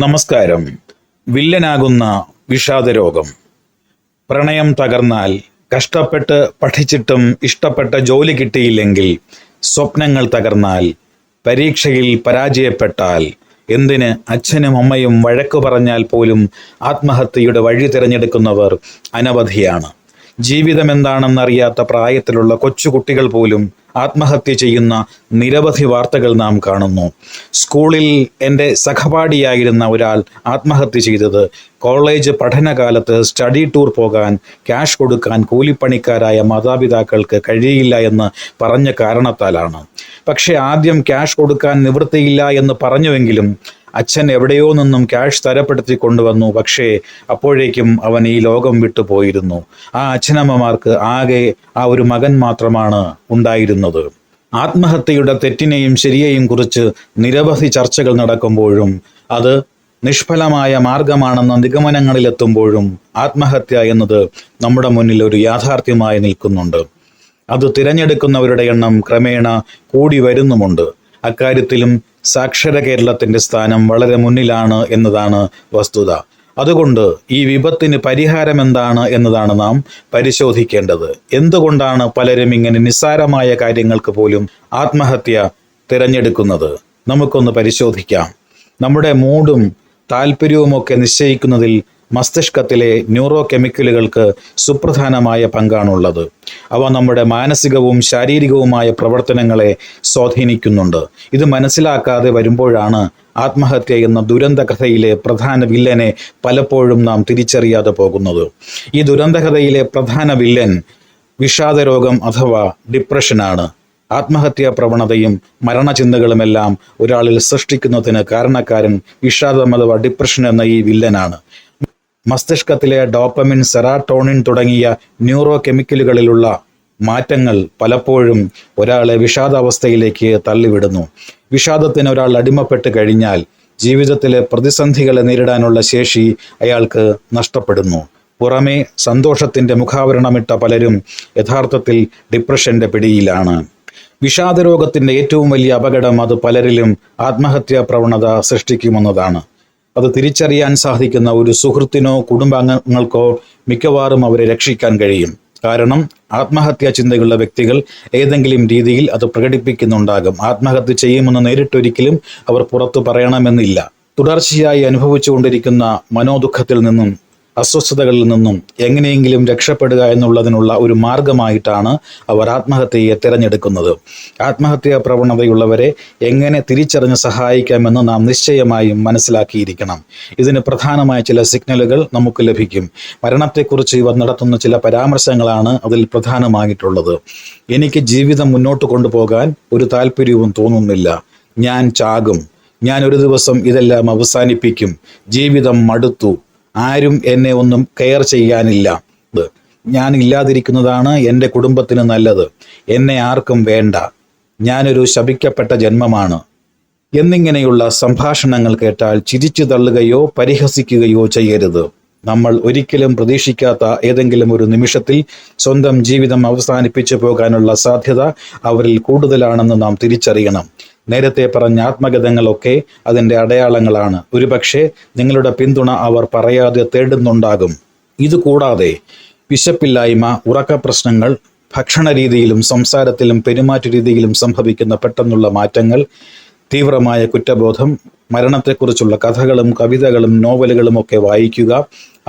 നമസ്കാരം. വില്ലനാകുന്ന വിഷാദരോഗം. പ്രണയം തകർന്നാൽ, കഷ്ടപ്പെട്ട് പഠിച്ചിട്ടും ഇഷ്ടപ്പെട്ട ജോലി കിട്ടിയില്ലെങ്കിൽ, സ്വപ്നങ്ങൾ തകർന്നാൽ, പരീക്ഷയിൽ പരാജയപ്പെട്ടാൽ, എന്തിന് അച്ഛനും അമ്മയും വഴക്കു പറഞ്ഞാൽ പോലും ആത്മഹത്യയുടെ വഴി തിരഞ്ഞെടുക്കുന്നവർ അനവധിയാണ്. ജീവിതമെന്താണെന്നറിയാത്ത പ്രായത്തിലുള്ള കൊച്ചുകുട്ടികൾ പോലും ആത്മഹത്യ ചെയ്യുന്ന നിരവധി വാർത്തകൾ നാം കാണുന്നു. സ്കൂളിൽ എൻ്റെ സഹപാഠിയായിരുന്ന ഒരാൾ ആത്മഹത്യ ചെയ്തത് കോളേജ് പഠനകാലത്ത് സ്റ്റഡി ടൂർ പോകാൻ ക്യാഷ് കൊടുക്കാൻ കൂലിപ്പണിക്കാരായ മാതാപിതാക്കൾക്ക് കഴിയില്ല എന്ന് പറഞ്ഞ കാരണത്താലാണ്. പക്ഷെ ആദ്യം ക്യാഷ് കൊടുക്കാൻ നിവൃത്തിയില്ല എന്ന് പറഞ്ഞുവെങ്കിലും അച്ഛൻ എവിടെയോ നിന്നും ക്യാഷ് തരപ്പെടുത്തി കൊണ്ടുവന്നു. പക്ഷേ അപ്പോഴേക്കും അവൻ ഈ ലോകം വിട്ടു പോയിരുന്നു. ആ അച്ഛനമ്മമാർക്ക് ആകെ ആ ഒരു മകൻ മാത്രമാണ് ഉണ്ടായിരുന്നത്. ആത്മഹത്യയുടെ തെറ്റിനെയും ശരിയെയും കുറിച്ച് നിരവധി ചർച്ചകൾ നടക്കുമ്പോഴും അത് നിഷ്ഫലമായ മാർഗമാണെന്ന നിഗമനങ്ങളിലെത്തുമ്പോഴും ആത്മഹത്യ എന്നത് നമ്മുടെ മുന്നിൽ ഒരു യാഥാർത്ഥ്യമായി നിൽക്കുന്നുണ്ട്. അത് തിരഞ്ഞെടുക്കുന്നവരുടെ എണ്ണം ക്രമേണ കൂടി വരുന്നുമുണ്ട്. അക്കാര്യത്തിലും സാക്ഷര കേരളത്തിന്റെ സ്ഥാനം വളരെ മുന്നിലാണ് എന്നതാണ് വസ്തുത. അതുകൊണ്ട് ഈ വിപത്തിന് പരിഹാരം എന്താണ് എന്നതാണ് നാം പരിശോധിക്കേണ്ടത്. എന്തുകൊണ്ടാണ് പലരും ഇങ്ങനെ നിസ്സാരമായ കാര്യങ്ങൾക്ക് പോലും ആത്മഹത്യ തിരഞ്ഞെടുക്കുന്നത്? നമുക്കൊന്ന് പരിശോധിക്കാം. നമ്മുടെ മൂഡും താല്പര്യവുമൊക്കെ നിശ്ചയിക്കുന്നതിൽ മസ്തിഷ്കത്തിലെ ന്യൂറോ കെമിക്കലുകൾക്ക് സുപ്രധാനമായ പങ്കാണുള്ളത്. അവ നമ്മുടെ മാനസികവും ശാരീരികവുമായ പ്രവർത്തനങ്ങളെ സ്വാധീനിക്കുന്നുണ്ട്. ഇത് മനസ്സിലാക്കാതെ വരുമ്പോഴാണ് ആത്മഹത്യ എന്ന ദുരന്ത കഥയിലെ പ്രധാന വില്ലനെ പലപ്പോഴും നാം തിരിച്ചറിയാതെ പോകുന്നത്. ഈ ദുരന്തകഥയിലെ പ്രധാന വില്ലൻ വിഷാദരോഗം അഥവാ ഡിപ്രഷനാണ്. ആത്മഹത്യാ പ്രവണതയും മരണചിന്തകളുമെല്ലാം ഒരാളിൽ സൃഷ്ടിക്കുന്നതിന് കാരണക്കാരൻ വിഷാദം അഥവാ ഡിപ്രഷൻ എന്ന ഈ വില്ലനാണ്. മസ്തിഷ്കത്തിലെ ഡോപ്പമിൻ, സെറാട്ടോണിൻ തുടങ്ങിയ ന്യൂറോ കെമിക്കലുകളിലുള്ള മാറ്റങ്ങൾ പലപ്പോഴും ഒരാളെ വിഷാദാവസ്ഥയിലേക്ക് തള്ളിവിടുന്നു. വിഷാദത്തിന് ഒരാൾ അടിമപ്പെട്ട് കഴിഞ്ഞാൽ ജീവിതത്തിലെ പ്രതിസന്ധികളെ നേരിടാനുള്ള ശേഷി അയാൾക്ക് നഷ്ടപ്പെടുന്നു. പുറമേ സന്തോഷത്തിന്റെ മുഖാവരണമിട്ട പലരും യഥാർത്ഥത്തിൽ ഡിപ്രഷന്റെ പിടിയിലാണ്. വിഷാദരോഗത്തിന്റെ ഏറ്റവും വലിയ അപകടം അത് പലരിലും ആത്മഹത്യാ പ്രവണത സൃഷ്ടിക്കുമെന്നതാണ്. അത് തിരിച്ചറിയാൻ സാധിക്കുന്ന ഒരു സുഹൃത്തിനോ കുടുംബാംഗങ്ങൾക്കോ മിക്കവാറും അവരെ രക്ഷിക്കാൻ കഴിയും. കാരണം ആത്മഹത്യാ ചിന്തകളുള്ള വ്യക്തികൾ ഏതെങ്കിലും രീതിയിൽ അത് പ്രകടിപ്പിക്കുന്നുണ്ടാകും. ആത്മഹത്യ ചെയ്യുമെന്ന് നേരിട്ടൊരിക്കലും അവർ പുറത്തു പറയണമെന്നില്ല. തുടർച്ചയായി അനുഭവിച്ചുകൊണ്ടിരിക്കുന്ന മനോദുഃഖത്തിൽ നിന്നും അസ്വസ്ഥതകളിൽ നിന്നും എങ്ങനെയെങ്കിലും രക്ഷപ്പെടുക എന്നുള്ളതിനുള്ള ഒരു മാർഗമായിട്ടാണ് അവർ ആത്മഹത്യയെ തിരഞ്ഞെടുക്കുന്നത്. ആത്മഹത്യാ പ്രവണതയുള്ളവരെ എങ്ങനെ തിരിച്ചറിഞ്ഞ് സഹായിക്കാമെന്ന് നാം നിശ്ചയമായും മനസ്സിലാക്കിയിരിക്കണം. ഇതിന് പ്രധാനമായ ചില സിഗ്നലുകൾ നമുക്ക് ലഭിക്കും. മരണത്തെക്കുറിച്ച് ഇവർ നടത്തുന്ന ചില പരാമർശങ്ങളാണ് അതിൽ പ്രധാനമായിട്ടുള്ളത്. എനിക്ക് ജീവിതം മുന്നോട്ട് കൊണ്ടുപോകാൻ ഒരു താല്പര്യവും തോന്നുന്നില്ല. ഞാൻ ചാകും. ഞാൻ ഒരു ദിവസം ഇതെല്ലാം അവസാനിപ്പിക്കും. ജീവിതം മടുത്തു. ആരും എന്നെ ഒന്നും കെയർ ചെയ്യാനില്ല. ഞാൻ ഇല്ലാതിരിക്കുന്നതാണ് എൻ്റെ കുടുംബത്തിന് നല്ലത്. എന്നെ ആർക്കും വേണ്ട. ഞാനൊരു ശപിക്കപ്പെട്ട ജന്മമാണ് എന്നിങ്ങനെയുള്ള സംഭാഷണങ്ങൾ കേട്ടാൽ ചിരിച്ചു തള്ളുകയോ പരിഹസിക്കുകയോ ചെയ്യരുത്. നമ്മൾ ഒരിക്കലും പ്രതീക്ഷിക്കാത്ത ഏതെങ്കിലും ഒരു നിമിഷത്തിൽ സ്വന്തം ജീവിതം അവസാനിപ്പിച്ചു പോകാനുള്ള സാധ്യത അവരിൽ കൂടുതലാണെന്ന് നാം തിരിച്ചറിയണം. നേരത്തെ പറഞ്ഞ ആത്മഗതങ്ങളൊക്കെ അതിൻ്റെ അടയാളങ്ങളാണ്. ഒരുപക്ഷെ നിങ്ങളുടെ പിന്തുണ അവർ പറയാതെ തേടുന്നുണ്ടാകും. ഇതുകൂടാതെ വിശപ്പില്ലായ്മ, ഉറക്ക പ്രശ്നങ്ങൾ, ഭക്ഷണ രീതിയിലും സംസാരത്തിലും പെരുമാറ്റ രീതിയിലും സംഭവിക്കുന്ന പെട്ടെന്നുള്ള മാറ്റങ്ങൾ, തീവ്രമായ കുറ്റബോധം, മരണത്തെക്കുറിച്ചുള്ള കഥകളും കവിതകളും നോവലുകളും ഒക്കെ വായിക്കുക,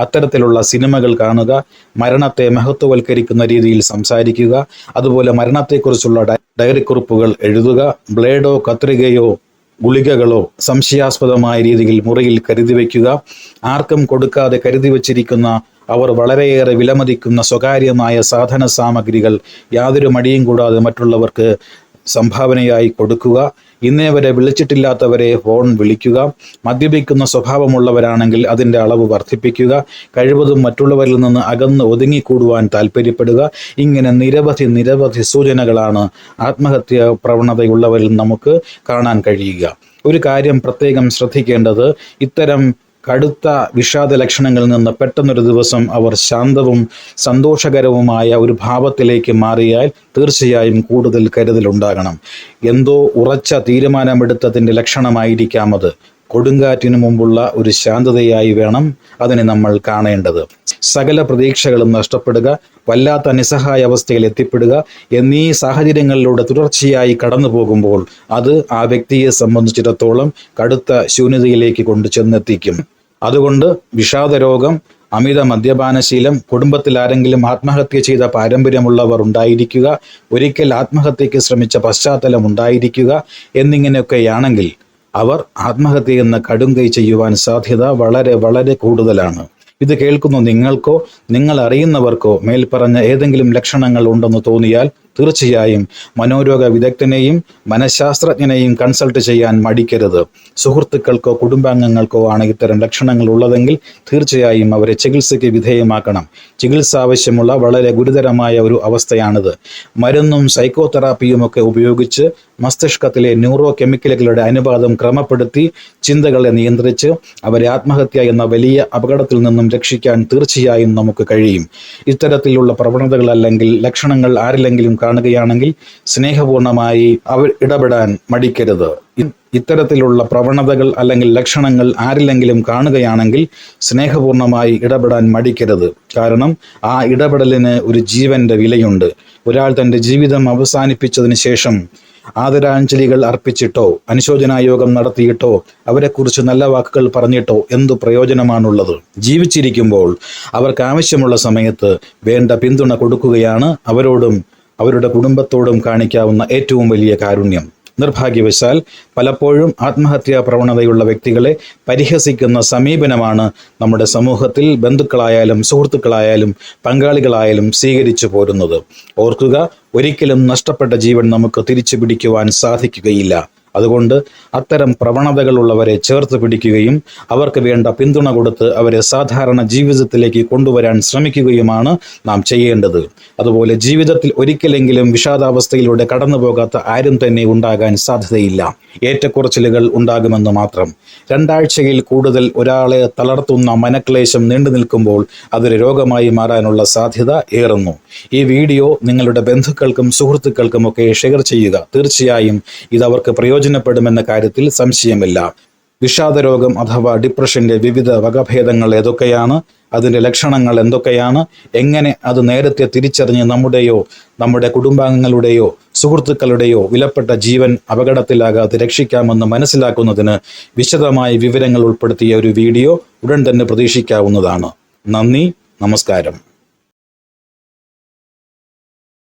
അത്തരത്തിലുള്ള സിനിമകൾ കാണുക, മരണത്തെ മഹത്വവൽക്കരിക്കുന്ന രീതിയിൽ സംസാരിക്കുക, അതുപോലെ മരണത്തെക്കുറിച്ചുള്ള ഡയറി കുറിപ്പുകൾ എഴുതുക, ബ്ലേഡോ കത്രികയോ ഗുളികകളോ സംശയാസ്പദമായ രീതിയിൽ മുറിയിൽ കരുതി വയ്ക്കുക, ആർക്കും കൊടുക്കാതെ കരുതി വച്ചിരിക്കുന്ന അവർ വളരെയേറെ വിലമതിക്കുന്ന സ്വകാര്യമായ സാധന സാമഗ്രികൾ യാതൊരു മടിയും കൂടാതെ മറ്റുള്ളവർക്ക് സംഭാവനയായി കൊടുക്കുക, ഇന്നേ വരെ വിളിച്ചിട്ടില്ലാത്തവരെ ഫോൺ വിളിക്കുക, മദ്യപിക്കുന്ന സ്വഭാവമുള്ളവരാണെങ്കിൽ അതിൻ്റെ അളവ് വർദ്ധിപ്പിക്കുക, കഴിവതും മറ്റുള്ളവരിൽ നിന്ന് അകന്ന് ഒതുങ്ങിക്കൂടുവാൻ താല്പര്യപ്പെടുക. ഇങ്ങനെ നിരവധി സൂചനകളാണ് ആത്മഹത്യാ പ്രവണതയുള്ളവരിൽ നമുക്ക് കാണാൻ കഴിയുക. ഒരു കാര്യം പ്രത്യേകം ശ്രദ്ധിക്കേണ്ടത്, ഇത്തരം കടുത്ത വിഷാദ ലക്ഷണങ്ങളിൽ നിന്ന് പെട്ടെന്നൊരു ദിവസം അവർ ശാന്തവും സന്തോഷകരവുമായ ഒരു ഭാവത്തിലേക്ക് മാറിയാൽ തീർച്ചയായും കൂടുതൽ കരുതലുണ്ടാകണം. എന്തോ ഉറച്ച തീരുമാനമെടുത്തതിൻ്റെ ലക്ഷണമായിരിക്കാം അത്. കൊടുങ്കാറ്റിനു മുമ്പുള്ള ഒരു ശാന്തതയായി വേണം അതിനെ നമ്മൾ കാണേണ്ടത്. സകല പ്രതീക്ഷകളും നഷ്ടപ്പെടുക, വല്ലാത്ത നിസ്സഹായ അവസ്ഥയിൽ എത്തിപ്പെടുക എന്നീ സാഹചര്യങ്ങളിലൂടെ തുടർച്ചയായി കടന്നു പോകുമ്പോൾ അത് ആ വ്യക്തിയെ സംബന്ധിച്ചിടത്തോളം കടുത്ത ശൂന്യതയിലേക്ക് കൊണ്ട് ചെന്നെത്തിക്കും. അതുകൊണ്ട് വിഷാദരോഗം, അമിത മദ്യപാനശീലം, കുടുംബത്തിൽ ആരെങ്കിലും ആത്മഹത്യ ചെയ്ത പാരമ്പര്യമുള്ളവർ ഉണ്ടായിരിക്കുക, ഒരിക്കൽ ആത്മഹത്യക്ക് ശ്രമിച്ച പശ്ചാത്തലം ഉണ്ടായിരിക്കുക എന്നിങ്ങനെയൊക്കെയാണെങ്കിൽ അവർ ആത്മഹത്യ എന്ന കടുംകൈ ചെയ്യുവാൻ സാധ്യത വളരെ വളരെ കൂടുതലാണ്. ഇത് കേൾക്കുന്ന നിങ്ങൾക്കോ നിങ്ങൾ അറിയുന്നവർക്കോ മേൽപ്പറഞ്ഞ ഏതെങ്കിലും ലക്ഷണങ്ങൾ ഉണ്ടെന്ന് തോന്നിയാൽ തീർച്ചയായും മനോരോഗ വിദഗ്ധനെയും മനഃശാസ്ത്രജ്ഞനെയും കൺസൾട്ട് ചെയ്യാൻ മടിക്കരുത്. സുഹൃത്തുക്കൾക്കോ കുടുംബാംഗങ്ങൾക്കോ ആണ് ഇത്തരം ലക്ഷണങ്ങൾ ഉള്ളതെങ്കിൽ തീർച്ചയായും അവരെ ചികിത്സയ്ക്ക് വിധേയമാക്കണം. ചികിത്സ ആവശ്യമുള്ള വളരെ ഗുരുതരമായ ഒരു അവസ്ഥയാണിത്. മരുന്നും സൈക്കോതെറാപ്പിയും ഒക്കെ ഉപയോഗിച്ച് മസ്തിഷ്കത്തിലെ ന്യൂറോ കെമിക്കലുകളുടെ അനുപാതം ക്രമപ്പെടുത്തി ചിന്തകളെ നിയന്ത്രിച്ച് അവരെ ആത്മഹത്യ എന്ന വലിയ അപകടത്തിൽ നിന്നും രക്ഷിക്കാൻ തീർച്ചയായും നമുക്ക് കഴിയും. ഇത്തരത്തിലുള്ള പ്രവണതകൾ അല്ലെങ്കിൽ ലക്ഷണങ്ങൾ ആരിലെങ്കിലും കാണുകയാണെങ്കിൽ സ്നേഹപൂർണമായി അവർ ഇടപെടാൻ മടിക്കരുത്. ഇത്തരത്തിലുള്ള പ്രവണതകൾ അല്ലെങ്കിൽ ലക്ഷണങ്ങൾ ആരിലെങ്കിലും കാണുകയാണെങ്കിൽ സ്നേഹപൂർണമായി ഇടപെടാൻ മടിക്കരുത്. കാരണം ആ ഇടപെടലിന് ഒരു ജീവന്റെ വിലയുണ്ട്. ഒരാൾ തൻ്റെ ജീവിതം അവസാനിപ്പിച്ചതിന് ശേഷം ആദരാഞ്ജലികൾ അർപ്പിച്ചിട്ടോ അനുശോചനായോഗം നടത്തിയിട്ടോ അവരെക്കുറിച്ച് നല്ല വാക്കുകൾ പറഞ്ഞിട്ടോ എന്തു പ്രയോജനമാണുള്ളത്? ജീവിച്ചിരിക്കുമ്പോൾ അവർക്ക് ആവശ്യമുള്ള സമയത്ത് വേണ്ട പിന്തുണ കൊടുക്കുകയാണ് അവരോടും അവരുടെ കുടുംബത്തോടും കാണിക്കാവുന്ന ഏറ്റവും വലിയ കാരുണ്യം. നിർഭാഗ്യവശാൽ പലപ്പോഴും ആത്മഹത്യാ പ്രവണതയുള്ള വ്യക്തികളെ പരിഹസിക്കുന്ന സമീപനമാണ് നമ്മുടെ സമൂഹത്തിൽ ബന്ധുക്കളായാലും സുഹൃത്തുക്കളായാലും പങ്കാളികളായാലും സ്വീകരിച്ചു പോരുന്നത്. ഓർക്കുക, ഒരിക്കലും നഷ്ടപ്പെട്ട ജീവൻ നമുക്ക് തിരിച്ചു പിടിക്കുവാൻ സാധിക്കുകയില്ല. അതുകൊണ്ട് അത്തരം പ്രവണതകളുള്ളവരെ ചേർത്ത് പിടിക്കുകയും അവർക്ക് വേണ്ട പിന്തുണ കൊടുത്ത് അവരെ സാധാരണ ജീവിതത്തിലേക്ക് കൊണ്ടുവരാൻ ശ്രമിക്കുകയുമാണ് നാം ചെയ്യേണ്ടത്. അതുപോലെ ജീവിതത്തിൽ ഒരിക്കലെങ്കിലും വിഷാദാവസ്ഥയിലൂടെ കടന്നു പോകാത്ത ആരും തന്നെ ഉണ്ടാകാൻ സാധ്യതയില്ല. ഏറ്റക്കുറച്ചിലുകൾ ഉണ്ടാകുമെന്ന് മാത്രം. 2 ആഴ്ചയിൽ കൂടുതൽ ഒരാളെ തളർത്തുന്ന മനക്ലേശം നീണ്ടു നിൽക്കുമ്പോൾ അതൊരു രോഗമായി മാറാനുള്ള സാധ്യത ഏറുന്നു. ഈ വീഡിയോ നിങ്ങളുടെ ബന്ധുക്കൾക്കും സുഹൃത്തുക്കൾക്കുമൊക്കെ ഷെയർ ചെയ്യുക. തീർച്ചയായും ഇത് അവർക്ക് പ്രയോജനപ്പെടുമെന്ന കാര്യത്തിൽ സംശയമില്ല. വിഷാദരോഗം അഥവാ ഡിപ്രഷന്റെ വിവിധ വകഭേദങ്ങൾ ഏതൊക്കെയാണ്, അതിൻ്റെ ലക്ഷണങ്ങൾ എന്തൊക്കെയാണ്, എങ്ങനെ അത് നേരത്തെ തിരിച്ചറിഞ്ഞ് നമ്മുടെ കുടുംബാംഗങ്ങളുടെയോ സുഹൃത്തുക്കളുടെയോ വിലപ്പെട്ട ജീവൻ അപകടത്തിലാകാതെ രക്ഷിക്കാമെന്ന് മനസ്സിലാക്കുന്നതിന് വിശദമായ വിവരങ്ങൾ ഉൾപ്പെടുത്തിയ ഒരു വീഡിയോ ഉടൻ തന്നെ പ്രതീക്ഷിക്കാവുന്നതാണ്. നന്ദി, നമസ്കാരം.